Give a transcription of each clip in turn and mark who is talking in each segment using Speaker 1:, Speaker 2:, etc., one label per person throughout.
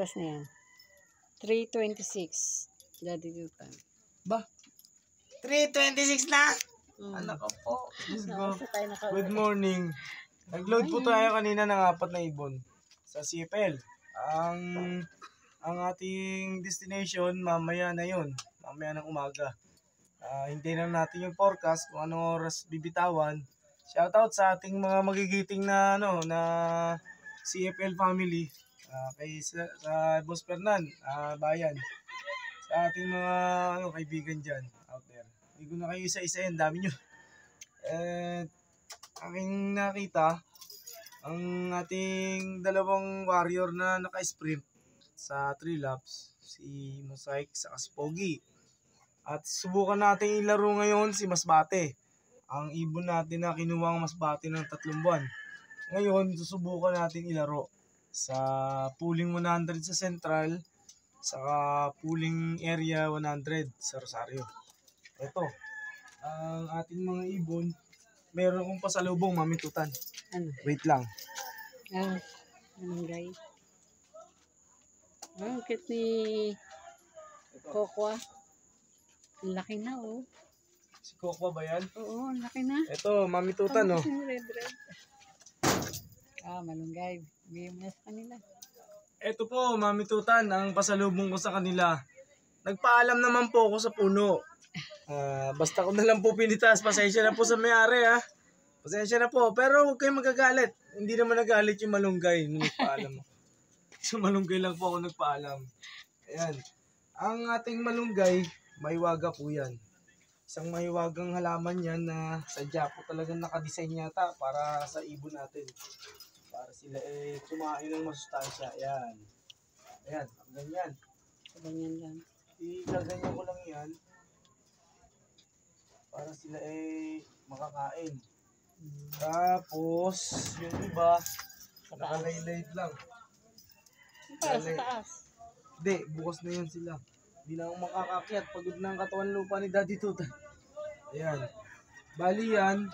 Speaker 1: oras na yan? 3:26. Daddy Tutan.
Speaker 2: Ba? 3:26 na? Anak ko po. Let's go. Good morning. Nag-load po tayo kanina ng 4 na ibon sa CFL. Ang ating destination mamaya na yun. Mamaya ng umaga. Hintayin lang natin yung forecast kung anong oras bibitawan. Shoutout sa ating mga magigiting na na CFL family. Kay sa Boss Fernan, bayan. Sa ating mga kaibigan dyan out there. Hindi ko na kayo isa-isa yan, dami nyo. Aking nakita, ang ating dalawang warrior na naka-sprint sa 3 laps, si Mosaic sa si Pogi. At subukan natin ilaro ngayon si Masbate. Ang ibon natin na kinuha ang Masbate ng 3 buwan. Ngayon, susubukan natin ilaro sa pooling 100 sa Central, saka pooling area 100 sa Rosario. Ito, ang ating mga ibon, meron akong pasalubong, Mami Tutan.
Speaker 1: Ano?
Speaker 2: Wait lang.
Speaker 1: Anong guys? Ang cute ni Coco. Ang laki na, oh.
Speaker 2: Si Coco ba yan?
Speaker 1: Oo, ang laki na.
Speaker 2: Ito, Mami Tutan, oh.
Speaker 1: Red. Malunggay. Bigyan mo na sa kanila.
Speaker 2: Ito po, Mami Tutan, ang pasalubong ko sa kanila. Nagpaalam naman po ako sa puno. Basta ko na lang po pinitas. Pasensya na po sa may-ari, ha. Pasensya na po. Pero huwag kayong magagalit. Hindi naman nagalit yung malunggay nung nagpaalam. Sa malunggay lang po ako nagpaalam. Ayan. Ang ating malunggay, mahiwaga po yan. Isang mahiwagang halaman yan na sadya po talagang nakadesign yata para sa ibon natin. Para sila kumain ng masustansya. Ayan. Ayan. Ganyan.
Speaker 1: Ganyan lang.
Speaker 2: Igaganyan ko lang yan. Para sila makakain. Tapos, yung iba, nakalaylay lang.
Speaker 1: Para sa taas.
Speaker 2: Hindi, bukas na yan sila. Hindi na ako makakakyat. Pagod na ang katawan lupa ni Daddy Tutan. Ayan. Bali yan.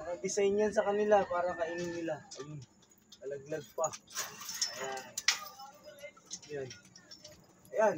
Speaker 2: Nakadesign yan sa kanila para kainin nila. Ayun. Talaglag pa. Ayan. Ayan. Ayan.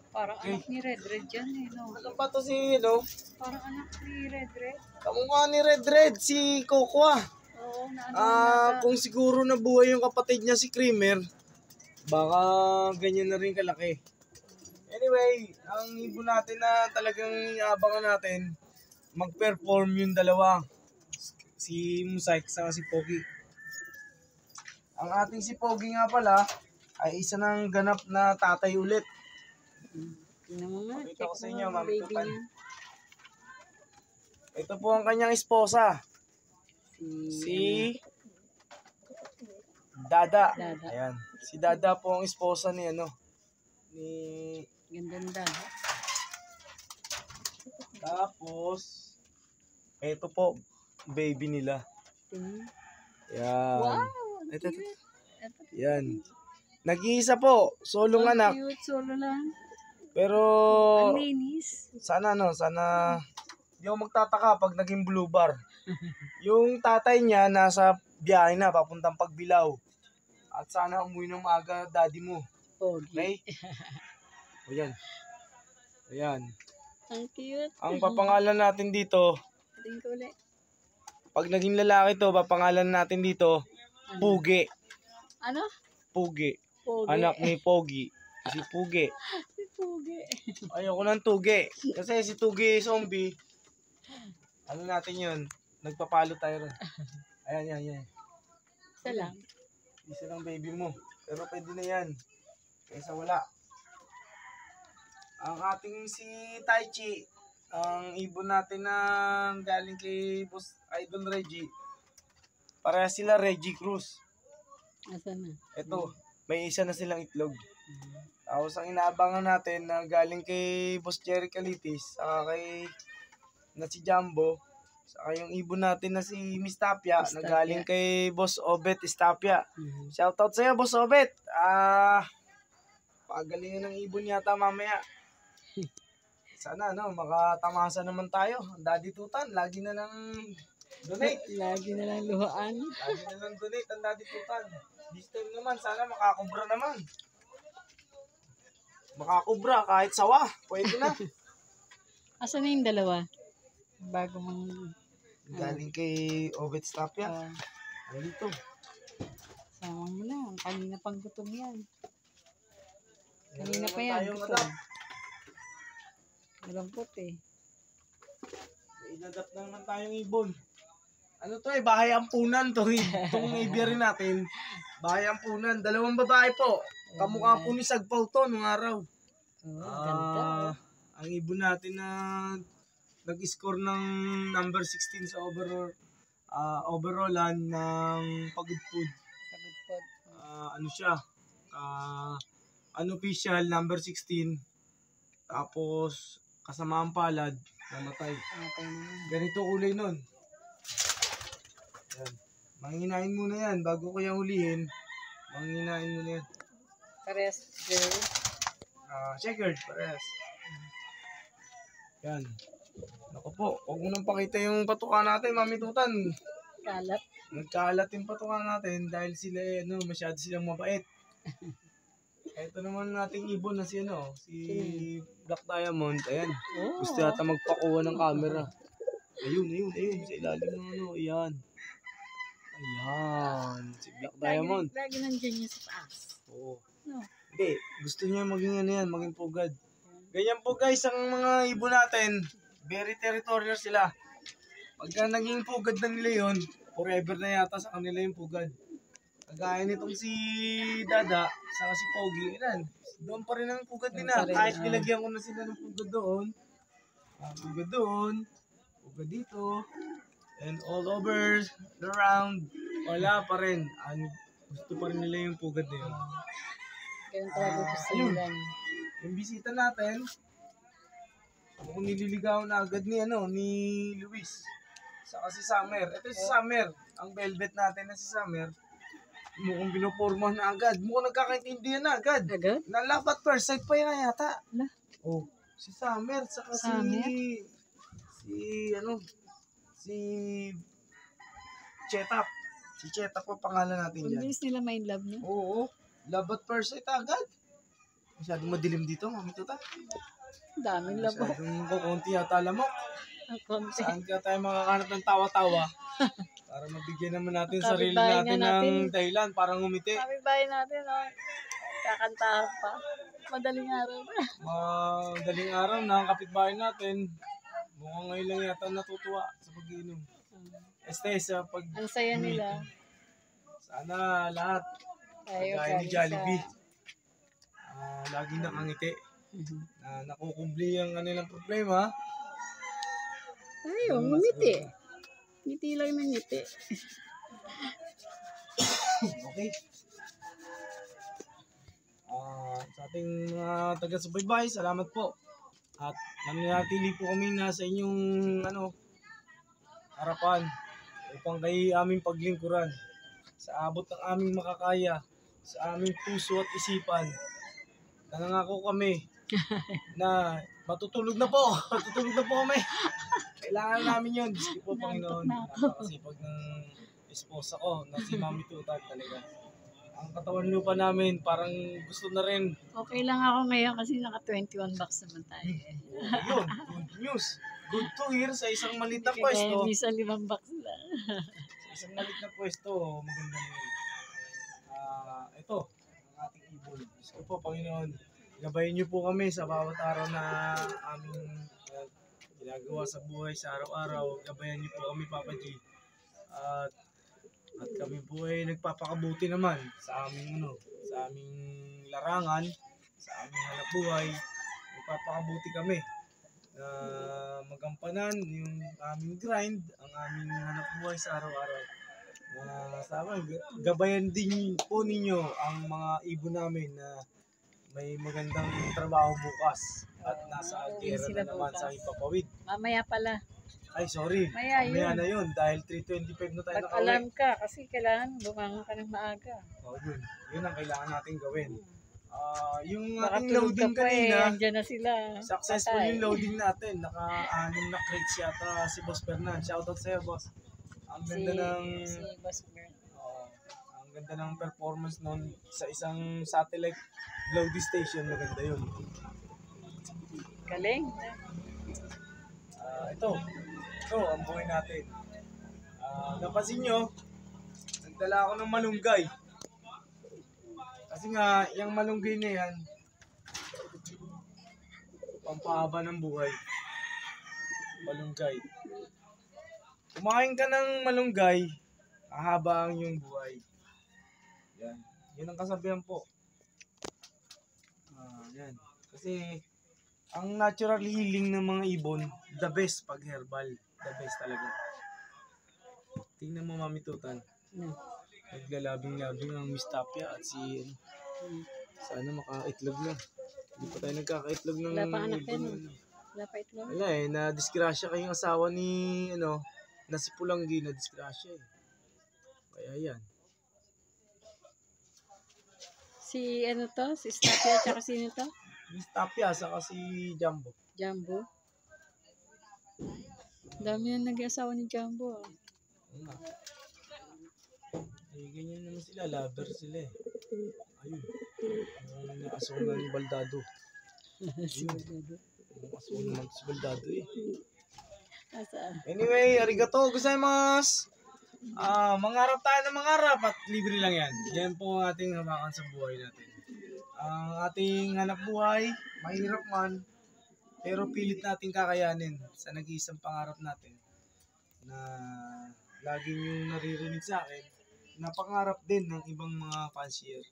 Speaker 1: Parang anak ni Red yan, no?
Speaker 2: Ano ba to si,
Speaker 1: Parang anak ni Red.
Speaker 2: Kamukha ni Red, si Coco,
Speaker 1: Oo, na
Speaker 2: kung siguro nabuhay yung kapatid niya si Creamer, baka ganyan na rin kalaki. Anyway, ang ibon natin na talagang iabangan natin, mag-perform yung dalawa. Si Mosaic sa si Pogi. Ang ating si Pogi nga pala, ay isa ng ganap na tatay ulit.
Speaker 1: Tingnan mo nga.
Speaker 2: Pakita ko sa inyo, Mami
Speaker 1: Baby
Speaker 2: Tutan.
Speaker 1: niya.
Speaker 2: Ito po ang kanyang esposa. Si Dada. Ayan. Si Dada po ang esposa ni ni
Speaker 1: Ganda.
Speaker 2: Tapos ito po baby nila. Yan.
Speaker 1: Wow,
Speaker 2: Ito.
Speaker 1: cute.
Speaker 2: Yan. Nag-iisa po, solong anak.
Speaker 1: Cute, solo lang.
Speaker 2: Pero
Speaker 1: Ang linis.
Speaker 2: sana hindi ako magtataka pag naging blue bar. Yung tatay niya nasa biyahe na papuntang Pagbilao. At sana umuwi ng maaga daddy mo.
Speaker 1: Pogi.
Speaker 2: Okay? Ayan. Ayan.
Speaker 1: Ang cute.
Speaker 2: Ang papangalan natin dito,
Speaker 1: Tingin ko ulit.
Speaker 2: pag naging lalaki to, papangalan natin dito, Pugi.
Speaker 1: Ano?
Speaker 2: Pugi.
Speaker 1: Pogi.
Speaker 2: Anak ni Pogi. Si Pugi.
Speaker 1: Si Pogi.
Speaker 2: Ayoko ng Tugi. Kasi si Tugi zombie. Ano natin yun? Nagpapalo tayo rin. Ayan.
Speaker 1: Isa lang.
Speaker 2: Isa lang baby mo. Pero pwede na yan. Kaysa wala. Ang ating si Taichi, ang ibon natin na galing kay Boss Idol Reggie. Pareha sila Reggie Cruz.
Speaker 1: Asan na?
Speaker 2: Ito, may isa na silang itlog. Tapos ang inaabangan natin na galing kay Boss Jerry Calitis, saka kay si Jumbo, saka yung ibon natin na si Miss Tapia, na galing kay Boss Obet Istapia. Shoutout sa'yo, Boss Obet. Pagalingan ng ibon yata mamaya. Sana makatamasya naman tayo. Daddy Tutan, lagi na lang Donate.
Speaker 1: Lagi na lang luhaan.
Speaker 2: Lagi na lang donate ang Daddy Tutan. This time naman, sana makakubra naman. Makakubra kahit sawa. Pwede na.
Speaker 1: Asan na yung dalawa? Bago mong
Speaker 2: Galing kay Ovet Stapia. Dito.
Speaker 1: sama mo na. Kanina pang gutom yan. Kanina pa yan.
Speaker 2: Tayong
Speaker 1: Gutom.
Speaker 2: adapt.
Speaker 1: Malambot eh.
Speaker 2: Inadapt na naman tayong ibon. Ano to eh, bahay ampunan to. Itong aviary natin. Bahay ampunan. Dalawang babae po. Kamukha po ni Sagpaw to nung araw.
Speaker 1: Ganda.
Speaker 2: Ang ibon natin na nag-score ng number 16 sa overallan ng Pagudpud.
Speaker 1: Pagudpud.
Speaker 2: Ano siya? Unofficial number 16. Tapos kasama ang palad, namatay.
Speaker 1: Namatay naman.
Speaker 2: Ganito kulay nun. Yan. Manghinain muna yan bago ko yung hulihin. Manghinain muna yan.
Speaker 1: Parehas girl.
Speaker 2: Checkered, parehas. Yan. Naku po, huwag mo nang pakita yung patuka natin, Mami Tutan.
Speaker 1: Kalat.
Speaker 2: Nagkalat yung patuka natin dahil sila masyado silang mabait. Ito naman nating ibon na si Black Diamond. Ayan.
Speaker 1: Oh.
Speaker 2: Gusto yata magpakuha ng camera. Ayun. Sa ilalim ng ayan. Ayan. Si Black Diamond.
Speaker 1: Lagi nandiyan niya sa taas.
Speaker 2: Oo.
Speaker 1: No.
Speaker 2: Hindi. Gusto niya maging maging pugad. Ganyan po guys, ang mga ibon natin, very territorial sila. Pagka naging pugad na nila yun, forever na yata sa kanila yung pugad. Kagaya nitong si Dada, saka si Pogi, ilan? Doon pa rin ang pugad nila. Kahit nilagyan ko na sila ng pugad doon. Pugad doon, pugad dito, and all over, around, wala pa rin. Gusto pa rin nila yung pugad na yun.
Speaker 1: Ganun talaga gusto
Speaker 2: ayun.
Speaker 1: nila.
Speaker 2: Yung bisita natin, kung nililigaw na agad ni Luis. Saka si Summer. Ito si Summer. Ang velvet natin na si Summer. Mukhang binoporma na agad. Mukhang nagkakaintindihan na agad.
Speaker 1: Agad?
Speaker 2: Na love at first sight pa yan yata.
Speaker 1: Ala.
Speaker 2: Oh, si Summer. Saka
Speaker 1: Summer?
Speaker 2: si Chetap. Si Chetap po pangalan natin dyan.
Speaker 1: Bilis nila may love niya.
Speaker 2: Oo. Love at first sight agad. Masyadong madilim dito, Mami Tuta.
Speaker 1: Daming labo.
Speaker 2: Masyadong kukunti yata lamok.
Speaker 1: Ang konti.
Speaker 2: Saan kaya tayo makakanap ng tawa-tawa? Para mabigyan naman natin
Speaker 1: Ang
Speaker 2: sarili
Speaker 1: kapitbahay
Speaker 2: natin
Speaker 1: nga natin.
Speaker 2: ng dahilan para ngumiti.
Speaker 1: Kami bahay natin, kakantahan pa. Madaling araw na.
Speaker 2: Madaling araw na ang kapitbahay natin. Mukhang ngayon lang yata natutuwa sa pag-iinom. Sa
Speaker 1: Ang saya nila.
Speaker 2: Sana lahat. Kagaya ni Jollibee. Laging nakangiti. Na nakukubli ang kanilang problema.
Speaker 1: Ayun, ngumiti. Ngiti lang ng ngiti.
Speaker 2: Okay. Sa ating mga taga-subaybay, salamat po. At nanatili po kami nasa inyong harapan upang kay aming paglingkuran sa abot ng aming makakaya, sa aming puso at isipan. Nangako kami na matutulog na po kami. Kailangan namin yun. Diyos ko po, Panginoon. Napakasipag ng esposa ko na si Mami Tutan talaga. Ang katawan lupa namin parang gusto na rin.
Speaker 1: Okay lang ako ngayon kasi naka 21 bucks naman tayo.
Speaker 2: Yun, good news. Good to hear sa isang malit na pwesto.
Speaker 1: Kaya minsan 5 bucks lang.
Speaker 2: Sa isang malit na pwesto, maganda yun. Ito, ang ating ibon. Diyos ko po, Panginoon. Gabayin niyo po kami sa bawat araw na aming ginagawa sa buhay sa araw-araw. Gabayan niyo po kami, Papa G. At kami po ay nagpapakabuti naman sa aming larangan, sa aming hanapbuhay. Nagpapakabuti kami na magampanan yung aming grind, ang aming hanapbuhay sa araw-araw. Gabayan din po ninyo ang mga ibon namin na may magandang trabaho bukas at nasa gera na naman sa ipapawid.
Speaker 1: Mamaya pala.
Speaker 2: Ay, sorry. Mamaya na yun dahil 3:25 na tayo nakauwi.
Speaker 1: Pag-alarm ka kasi kailangan bumangon ka ng maaga.
Speaker 2: Yun. Yun ang kailangan natin gawin. Yung
Speaker 1: Baka
Speaker 2: ating
Speaker 1: tulog
Speaker 2: loading
Speaker 1: ka pa
Speaker 2: kanina,
Speaker 1: andyan na sila.
Speaker 2: successful yung loading natin. Naka-6 na crates yata si Boss Fernan. Shoutout sa'yo, Boss. Ang ganda ng
Speaker 1: Si Boss Bern.
Speaker 2: ang ganda ng performance noon sa isang satellite Lodi station, maganda yun.
Speaker 1: Galing.
Speaker 2: Ito ang buhay natin. Napansin nyo, nagdala ako ng malunggay. Kasi nga, yung malunggay na yan, pampahaba ng buhay. Malunggay. Kumain ka ng malunggay, hahaba ang iyong buhay. Yan. Yun ang kasabihan po. Yan. Kasi, ang natural healing ng mga ibon, the best pag herbal. The best talaga. Tingnan mo, Mami Tutan. Naglalabing-labing ang Miss Tapia at si sana makaitlog na. Hindi pa tayo nagkakaitlog ng
Speaker 1: Wala pa anak yan.
Speaker 2: ibon.
Speaker 1: Wala pa itlog.
Speaker 2: Wala na-disgrasya kayong asawa ni, na si Pulanggi, na-disgrasya eh. Kaya yan.
Speaker 1: Si si Stapia, tsaka sino to?
Speaker 2: Miss Tapia, saka si Jumbo.
Speaker 1: Jumbo. Dami na nag-asawa ni Jumbo.
Speaker 2: Ganyan naman sila, lover sila eh. Ayun. Ang asawa ni Baldado. Ang asawa naman si Baldado eh. Anyway, arigato gozaimasu. Mangarap tayo ng mangarap at libre lang yan. Yan po ang ating hawakan sa buhay natin. Ang ating hanap buhay, mahirap man, pero pilit natin kakayanin sa nag-iisang pangarap natin na lagi niyong naririnig sa akin, napangarap din ng ibang mga fancier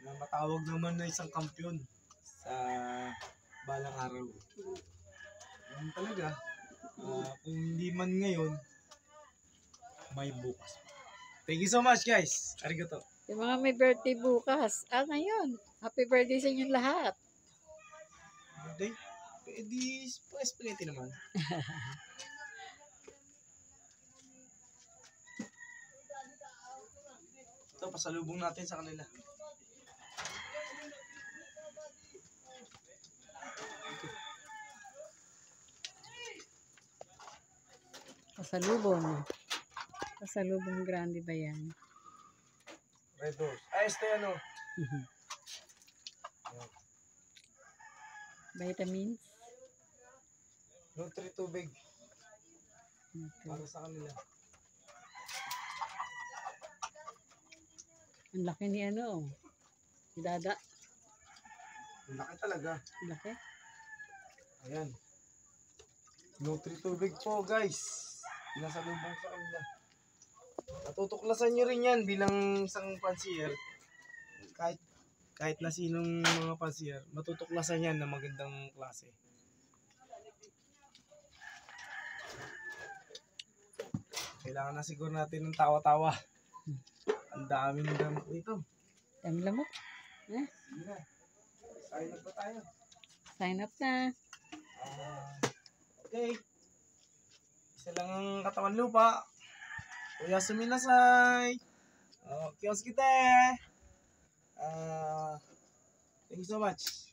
Speaker 2: na matawag naman na isang kampiyon sa balang araw. Yan talaga, kung hindi man ngayon, may bukas. Thank you so much guys. Arigato.
Speaker 1: Yung mga may birthday bukas. Ngayon. Happy birthday sa inyong lahat.
Speaker 2: Birthday? Pwede, spaghetti naman. Ito, pasalubong natin sa kanila.
Speaker 1: Pasalubong. Pasalubong grande ba yan?
Speaker 2: Red Horse. Este ano?
Speaker 1: Vitamins.
Speaker 2: Nutri tubig. Para sa kanila.
Speaker 1: Ang laki ni si Dada.
Speaker 2: Ang laki talaga.
Speaker 1: Ang laki.
Speaker 2: Ayan. Nutri tubig po guys. Pinasalubong sa kanila. Natutuklasan nyo rin yan bilang isang pansier. Kahit na sinong mga pansier, matutuklasan yan na magandang klase. Kailangan na siguro natin ng tawa-tawa. Ang daming gamot dito.
Speaker 1: Dami lamok.
Speaker 2: Sige na. Sign up na tayo.
Speaker 1: Sign up na.
Speaker 2: Okay. Isa lang ang katawan lupa. Kuya suminasay. Kiyos kita. Thank you so much.